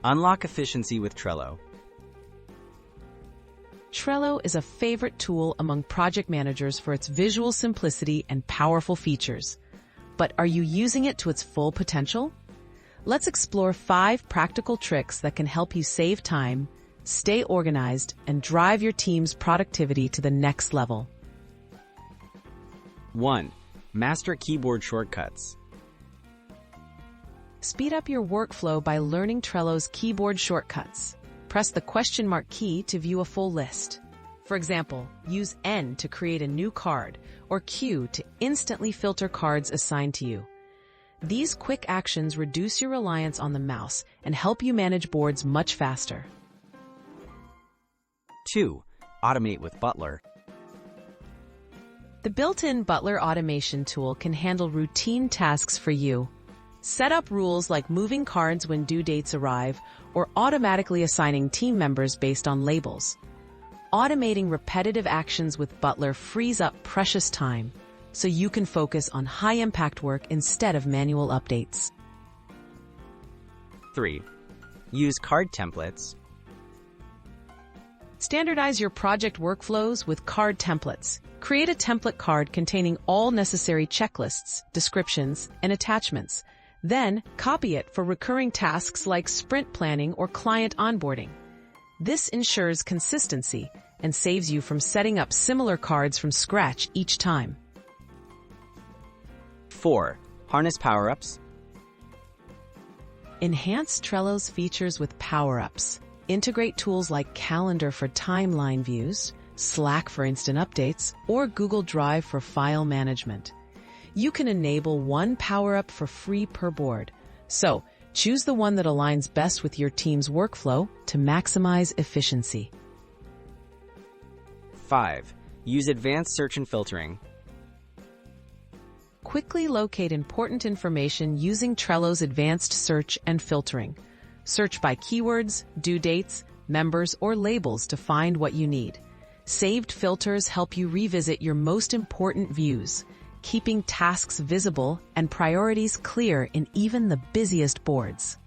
Unlock efficiency with Trello. Trello is a favorite tool among project managers for its visual simplicity and powerful features. But are you using it to its full potential? Let's explore 5 practical tricks that can help you save time, stay organized, and drive your team's productivity to the next level. 1. Master keyboard shortcuts. Speed up your workflow by learning Trello's keyboard shortcuts. Press the question mark key to view a full list. For example, use N to create a new card, or Q to instantly filter cards assigned to you. These quick actions reduce your reliance on the mouse and help you manage boards much faster. 2. Automate with Butler. The built-in Butler automation tool can handle routine tasks for you. Set up rules like moving cards when due dates arrive or automatically assigning team members based on labels. Automating repetitive actions with Butler frees up precious time, so you can focus on high-impact work instead of manual updates. 3. Use card templates. Standardize your project workflows with card templates. Create a template card containing all necessary checklists, descriptions, and attachments. Then, copy it for recurring tasks like sprint planning or client onboarding. This ensures consistency and saves you from setting up similar cards from scratch each time. 4. Harness Power-Ups. Enhance Trello's features with Power-Ups. Integrate tools like Calendar for timeline views, Slack for instant updates, or Google Drive for file management. You can enable one Power-Up for free per board. So, choose the one that aligns best with your team's workflow to maximize efficiency. 5. Use advanced search and filtering. Quickly locate important information using Trello's advanced search and filtering. Search by keywords, due dates, members, or labels to find what you need. Saved filters help you revisit your most important views, keeping tasks visible and priorities clear in even the busiest boards.